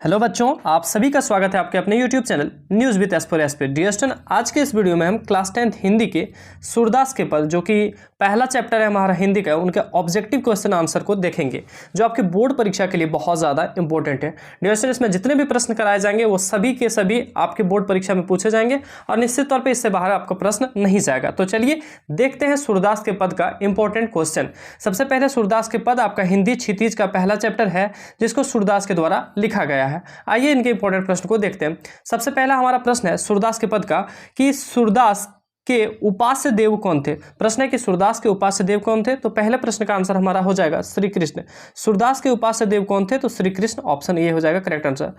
Hello बच्चों, आप सभी का स्वागत है आपके अपने YouTube channel news with aspirant. Dear student, आज के इस वीडियो में हम क्लास 10th हिंदी के सूरदास के पद, जो कि पहला चैप्टर है हमारा हिंदी का, उनके ऑब्जेक्टिव क्वेश्चन आंसर को देखेंगे, जो आपकी बोर्ड परीक्षा के लिए बहुत ज़्यादा इंपॉर्टेंट है। डियर स्टूडेंट, इसमें जितने भी प्रश्न कराए जाएंगे वो सभी के सभी आपके बोर्ड परीक्षा में पूछे जाएंगे और निश्चित तौर पर इससे बाहर आपका प्रश्न नहीं जाएगा। तो चलिए देखते हैं सूरदास के पद का इंपॉर्टेंट क्वेश्चन। सबसे पहले सूरदास के पद आपका हिंदी क्षितिज का पहला चैप्टर है, जिसको सूरदास के द्वारा लिखा गया है। आइए इनके इंपॉर्टेंट प्रश्न को देखते हैं। सबसे पहला हमारा प्रश्न है सूरदास के पद का कि सूरदास के उपास्य देव कौन थे। प्रश्न है कि सूरदास के उपास्य देव कौन थे। तो पहले प्रश्न का आंसर हमारा हो जाएगा श्री कृष्ण। सूरदास के उपास्य देव कौन थे, तो श्री कृष्ण, ऑप्शन ए हो जाएगा करेक्ट आंसर।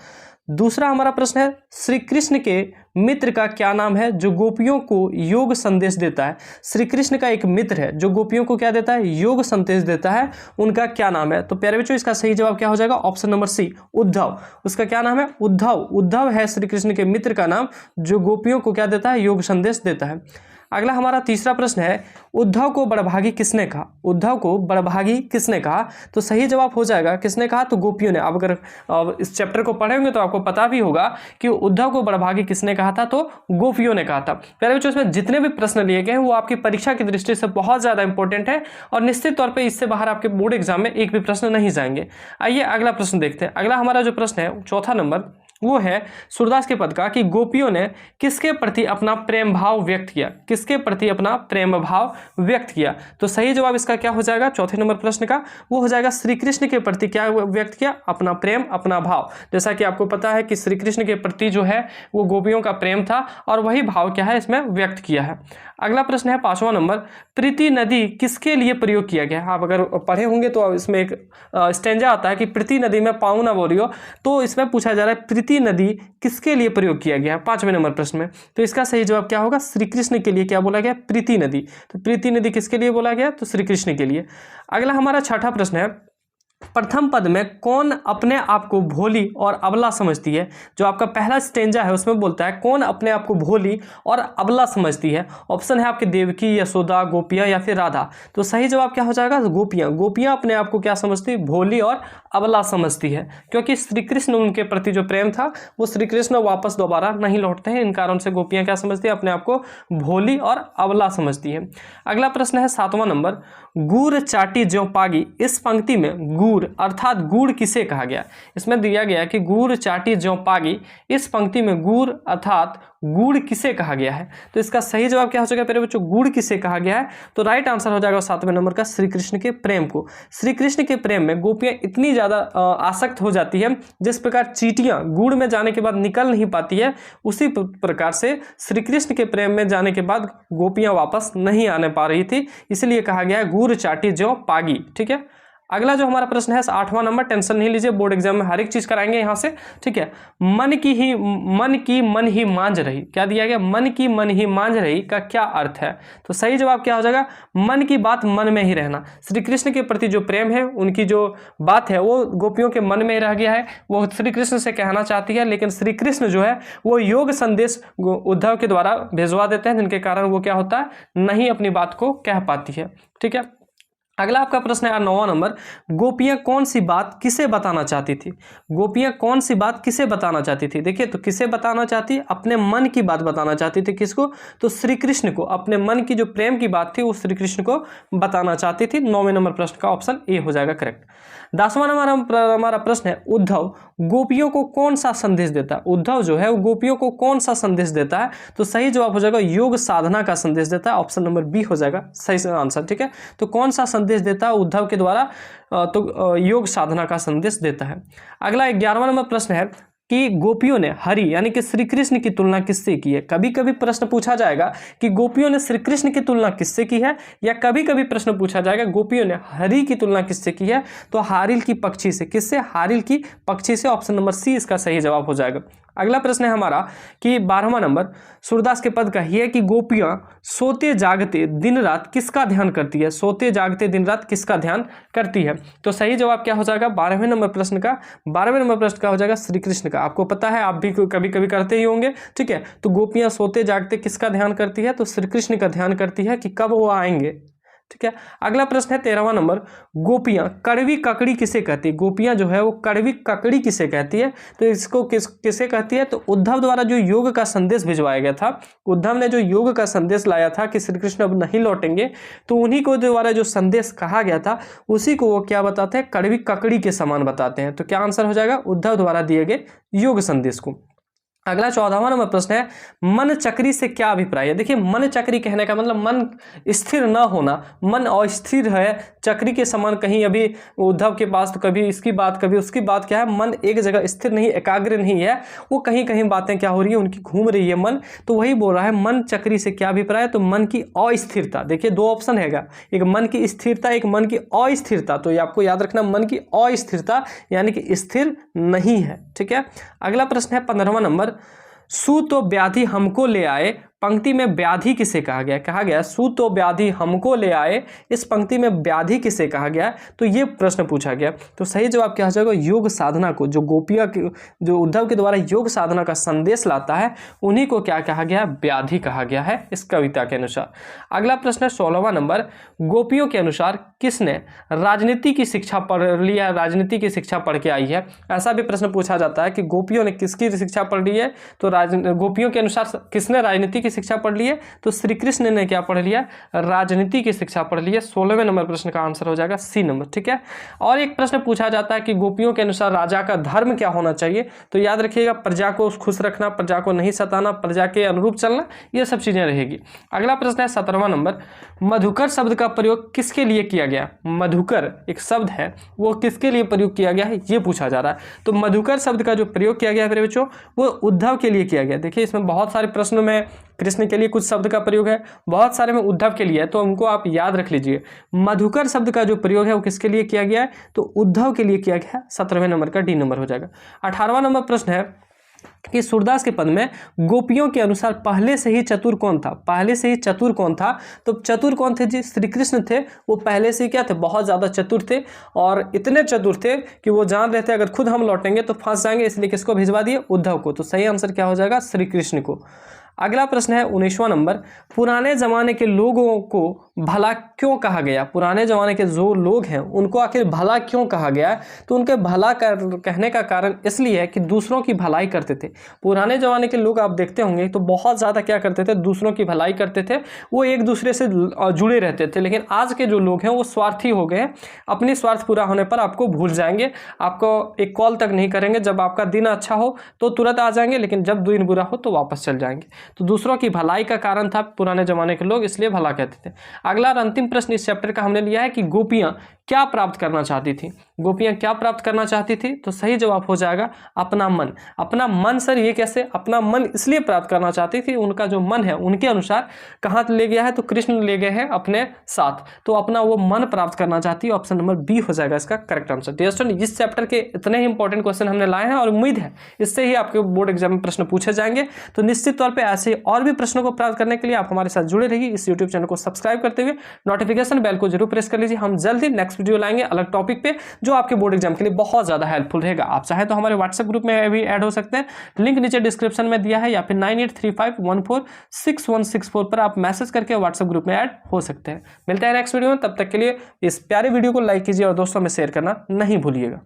दूसरा हमारा प्रश्न है श्री कृष्ण के मित्र का क्या नाम है जो गोपियों को योग संदेश देता है। श्री कृष्ण का एक मित्र है जो गोपियों को क्या देता है, योग संदेश देता है, उनका क्या नाम है। तो प्यारे बच्चों, इसका सही जवाब क्या हो जाएगा, ऑप्शन नंबर सी, उद्धव। उसका क्या नाम है, उद्धव। उद्धव है श्री कृष्ण के मित्र का नाम जो गोपियों को क्या देता है, योग संदेश देता है। अगला हमारा तीसरा प्रश्न है उद्धव को बड़भागी किसने कहा। उद्धव को बड़भागी किसने कहा, तो सही जवाब हो जाएगा किसने कहा, तो गोपियों ने। आप अगर इस चैप्टर को पढ़े होंगे तो आपको पता भी होगा कि उद्धव को बड़भागी किसने कहा था, तो गोपियों ने कहा था। प्यारे बच्चों, इसमें जितने भी प्रश्न लिए गए हैं वो आपकी परीक्षा की दृष्टि से बहुत ज़्यादा इंपॉर्टेंट है और निश्चित तौर पर इससे बाहर आपके बोर्ड एग्जाम में एक भी प्रश्न नहीं जाएंगे। आइए अगला प्रश्न देखते हैं। अगला हमारा जो प्रश्न है चौथा नंबर, वो है सूरदास के पद का कि गोपियों ने किसके प्रति अपना प्रेम भाव व्यक्त किया। किसके प्रति अपना प्रेम भाव व्यक्त किया, तो सही जवाब इसका क्या हो जाएगा, चौथे नंबर प्रश्न का, वो हो जाएगा श्री कृष्ण के प्रति क्या व्यक्त किया, अपना प्रेम, अपना भाव। जैसा कि आपको पता है कि श्री कृष्ण के प्रति जो है वो गोपियों का प्रेम था और वही भाव क्या है इसमें व्यक्त किया है। अगला प्रश्न है पांचवा नंबर, प्रीति नदी किसके लिए प्रयोग किया गया है। आप अगर पढ़े होंगे तो इसमें एक स्टेंजा आता है कि प्रीति नदी में पाँव ना बोलियो, तो इसमें पूछा जा रहा है प्रीति नदी किसके लिए प्रयोग किया गया है पांचवें नंबर प्रश्न में। तो इसका सही जवाब क्या होगा, श्री कृष्ण के लिए क्या बोला गया, प्रीति नदी। तो प्रीति नदी किसके लिए बोला गया, तो श्री कृष्ण के लिए। अगला हमारा छठा प्रश्न है प्रथम पद में कौन अपने आप को भोली और अबला समझती है। जो आपका पहला स्टेंजा है उसमें बोलता है कौन अपने आप को भोली और अबला समझती है। ऑप्शन है आपके देवकी, यशोदा, गोपियां या फिर राधा। तो सही जवाब क्या हो जाएगा, गोपियां। गोपियां अपने आप को क्या समझती है, भोली और अबला समझती है, क्योंकि श्री कृष्ण उनके प्रति जो प्रेम था वो श्री कृष्ण वापस दोबारा नहीं लौटते हैं। इन कारण से गोपियां क्या समझती है, अपने आप को भोली और अबला समझती है। अगला प्रश्न है सातवां नंबर, गुड़ चाटी ज्यों पागी। इस पंक्ति में गुड़ अर्थात गुड़ किसे कहा गया। इसमें दिया गया कि गुड़ चाटी ज्यों पागी, इस पंक्ति में गुड़ अर्थात गुड़ किसे कहा गया है। तो इसका सही जवाब क्या हो जाएगा प्यारे बच्चों, गुड़ किसे कहा गया है। तो राइट आंसर हो जाएगा सातवें नंबर का श्री कृष्ण के प्रेम को। श्री कृष्ण के प्रेम में गोपियां इतनी ज्यादा आसक्त हो जाती है, जिस प्रकार चींटियां गुड़ में जाने के बाद निकल नहीं पाती है, उसी प्रकार से श्री कृष्ण के प्रेम में जाने के बाद गोपियां वापस नहीं आने पा रही थी, इसलिए कहा गया है गुड़ चाटी ज्यों पागी। ठीक है। अगला जो हमारा प्रश्न है आठवां नंबर, टेंशन नहीं लीजिए, बोर्ड एग्जाम में हर एक चीज कराएंगे यहाँ से। ठीक है। मन की मन ही मांझ रही, क्या दिया गया, मन की मन ही मांझ रही का क्या अर्थ है। तो सही जवाब क्या हो जाएगा, मन की बात मन में ही रहना। श्री कृष्ण के प्रति जो प्रेम है, उनकी जो बात है वो गोपियों के मन में रह गया है, वो श्री कृष्ण से कहना चाहती है, लेकिन श्री कृष्ण जो है वो योग संदेश उद्धव के द्वारा भिजवा देते हैं, जिनके कारण वो क्या होता है, नहीं अपनी बात को कह पाती है। ठीक है। अगला आपका प्रश्न है नौवां नंबर, गोपियां कौन सी बात किसे बताना चाहती थी। गोपियां कौन सी बात किसे बताना चाहती थी। देखिए, तो किसे बताना चाहती, अपने मन की बात बताना चाहती थी। किसको, तो श्री कृष्ण को। अपने मन की जो प्रेम की बात थी वो श्री कृष्ण को बताना चाहती थी। नौवें नंबर प्रश्न का ऑप्शन ए हो जाएगा करेक्ट। 10वां नंबर हमारा प्रश्न है उद्धव गोपियों को कौन सा संदेश देता है। उद्धव जो है वो गोपियों को कौन सा संदेश देता है, तो सही जवाब हो जाएगा योग साधना का संदेश देता है। ऑप्शन नंबर बी हो जाएगा सही आंसर। ठीक है। तो कौन सा संदेश देता है उद्धव के द्वारा, तो योग साधना का संदेश देता है। अगला 11वां नंबर प्रश्न है कि गोपियों ने हरि यानी कि श्री कृष्ण की तुलना किससे की है। कभी कभी प्रश्न पूछा जाएगा कि गोपियों ने श्री कृष्ण की तुलना किससे की है, या कभी कभी प्रश्न पूछा जाएगा गोपियों ने हरि की तुलना किससे की है, तो हारिल की पक्षी से। किससे, हारिल की पक्षी से। ऑप्शन नंबर सी इसका सही जवाब हो जाएगा। अगला प्रश्न है हमारा कि 12वां नंबर सूरदास के पद का ही है कि गोपियां सोते जागते दिन रात किसका ध्यान करती है। सोते जागते दिन रात किसका ध्यान करती है, तो सही जवाब क्या हो जाएगा 12वें नंबर प्रश्न का। 12वें नंबर प्रश्न का हो जाएगा श्री कृष्ण का। आपको पता है, आप भी कभी कभी करते ही होंगे। ठीक है। तो गोपियां सोते जागते किसका ध्यान करती है, तो श्री कृष्ण का ध्यान करती है कि कब वो आएंगे। ठीक है। अगला प्रश्न है 13वां नंबर, गोपियां कड़वी ककड़ी किसे कहती है? गोपियां जो है वो कड़वी ककड़ी किसे कहती है? तो इसको किसे कहती है? तो उद्धव द्वारा जो योग का संदेश भिजवाया गया था, उद्धव ने जो योग का संदेश लाया था कि श्री कृष्ण अब नहीं लौटेंगे, तो उन्हीं को द्वारा जो संदेश कहा गया था उसी को वो क्या बताते हैं? कड़वी ककड़ी के समान बताते हैं। तो क्या आंसर हो जाएगा? उद्धव द्वारा दिए गए योग संदेश को। अगला 14वां नंबर प्रश्न है, मन चक्री से क्या अभिप्राय है? देखिए, मन चक्री कहने का मतलब मन स्थिर न होना, मन अस्थिर है, चक्री के समान कहीं अभी उद्धव के पास तो कभी इसकी बात कभी उसकी बात, क्या है? मन एक जगह स्थिर नहीं, एकाग्र नहीं है, वो कहीं कहीं बातें क्या हो रही है उनकी, घूम रही है मन। तो वही बोल रहा है मन चक्री से क्या अभिप्राय? तो मन की अस्थिरता। देखिए, दो ऑप्शन हैगा, एक मन की स्थिरता, एक मन की अस्थिरता। तो ये आपको याद रखना, मन की अस्थिरता यानी कि स्थिर नहीं है, ठीक है। अगला प्रश्न है 15वां नंबर, सू तो व्याधि हमको ले आए, पंक्ति में व्याधि किसे कहा गया? कहा गया सू तो व्याधि हमको ले आए, इस पंक्ति में व्याधि किसे कहा गया? तो ये प्रश्न पूछा गया। तो सही जवाब क्या हो जाएगा? योग साधना को, जो गोपियां जो उद्धव के द्वारा योग साधना का संदेश लाता है उन्हीं को क्या कहा गया? व्याधि कहा गया है इस कविता के अनुसार। अगला प्रश्न है 16वां नंबर, गोपियों के अनुसार किसने राजनीति की शिक्षा पढ़ लिया, राजनीति की शिक्षा पढ़ के आई है? ऐसा भी प्रश्न पूछा जाता है कि गोपियों ने किसकी शिक्षा पढ़ ली है? तो गोपियों के अनुसार किसने राजनीति की शिक्षा पढ़ ली है? तो श्री कृष्ण ने क्या पढ़ लिया? राजनीति की शिक्षा पढ़ ली है। 16वें नंबर प्रश्न का आंसर हो जाएगा सी नंबर, ठीक है। और एक प्रश्न पूछा जाता है कि गोपियों के अनुसार राजा का धर्म क्या होना चाहिए? तो याद रखिएगा, प्रजा को खुश रखना, प्रजा को नहीं सताना, प्रजा के अनुरूप चलना, ये सब चीजें रहेगी। अगला प्रश्न है 17वां नंबर, मधुकर शब्द का प्रयोग किसके लिए किया गया? मधुकर एक शब्द है, वो किसके लिए प्रयोग किया गया है, ये पूछा जा रहा है। तो मधुकर शब्द का जो प्रयोग किया गया है मेरे बच्चों, वो उद्धव के लिए किया गया। देखिए, इसमें बहुत सारे प्रश्नों में कृष्ण के लिए कुछ शब्द का प्रयोग है, बहुत सारे में उद्धव के लिए है, तो उनको आप याद रख लीजिए। मधुकर शब्द का जो प्रयोग है वो किसके लिए किया गया है? तो उद्धव के लिए किया गया है। 17वें नंबर का डी नंबर हो जाएगा। 18वां नंबर प्रश्न है कि सूरदास के पद में गोपियों के अनुसार पहले से ही चतुर कौन था? पहले से ही चतुर कौन था? तो चतुर कौन थे जी? श्री कृष्ण थे। वो पहले से क्या थे? बहुत ज़्यादा चतुर थे, और इतने चतुर थे कि वो जान रहे थे अगर खुद हम लौटेंगे तो फंस जाएंगे, इसलिए किसको भिजवा दिए? उद्धव को। तो सही आंसर क्या हो जाएगा? श्री कृष्ण को। अगला प्रश्न है 19वां नंबर, पुराने जमाने के लोगों को भला क्यों कहा गया? पुराने जमाने के जो लोग हैं उनको आखिर भला क्यों कहा गया? तो उनके भला कहने का कारण इसलिए है कि दूसरों की भलाई करते थे। पुराने जमाने के लोग आप देखते होंगे तो बहुत ज़्यादा क्या करते थे? दूसरों की भलाई करते थे, वो एक दूसरे से जुड़े रहते थे। लेकिन आज के जो लोग हैं वो स्वार्थी हो गए हैं, अपनी स्वार्थ पूरा होने पर आपको भूल जाएंगे, आपको एक कॉल तक नहीं करेंगे, जब आपका दिन अच्छा हो तो तुरंत आ जाएंगे, लेकिन जब दिन बुरा हो तो वापस चल जाएंगे। तो दूसरों की भलाई का कारण था पुराने जमाने के लोग, इसलिए भला कहते थे। अगला और अंतिम प्रश्न इस चैप्टर का हमने लिया है कि गोपियां क्या प्राप्त करना चाहती थी? गोपियां क्या प्राप्त करना चाहती थी? तो सही जवाब हो जाएगा अपना मन। अपना मन सर, ये कैसे? अपना मन इसलिए प्राप्त करना चाहती थी, उनका जो मन है उनके अनुसार कहाँ ले गया है? तो कृष्ण ले गए हैं अपने साथ, तो अपना वो मन प्राप्त करना चाहती है। ऑप्शन नंबर बी हो जाएगा इसका करेक्ट आंसर। डियर स्टूडेंट, इस चैप्टर के इतने ही इंपॉर्टेंट क्वेश्चन हमने लाए हैं और उम्मीद है इससे ही आपके बोर्ड एग्जाम में प्रश्न पूछे जाएंगे। तो निश्चित तौर पर ऐसे और भी प्रश्नों को प्राप्त करने के लिए आप हमारे साथ जुड़े रहिए। इस यूट्यूब चैनल को सब्सक्राइब करते हुए नोटिफिकेशन बेल को जरूर प्रेस कर लीजिए। हम जल्द ही नेक्स्ट वीडियो लाएंगे अलग टॉपिक पे, जो आपके बोर्ड एग्जाम के लिए बहुत ज्यादा हेल्पफुल रहेगा। आप चाहे तो हमारे व्हाट्सएप ग्रुप में भी ऐड हो सकते हैं, लिंक नीचे डिस्क्रिप्शन में दिया है, या फिर 9835146164 पर आप मैसेज करके व्हाट्सएप ग्रुप में ऐड हो सकते हैं। मिलते हैं नेक्स्ट वीडियो में, तब तक के लिए इस प्यारे वीडियो को लाइक कीजिए और दोस्तों में शेयर करना नहीं भूलिएगा।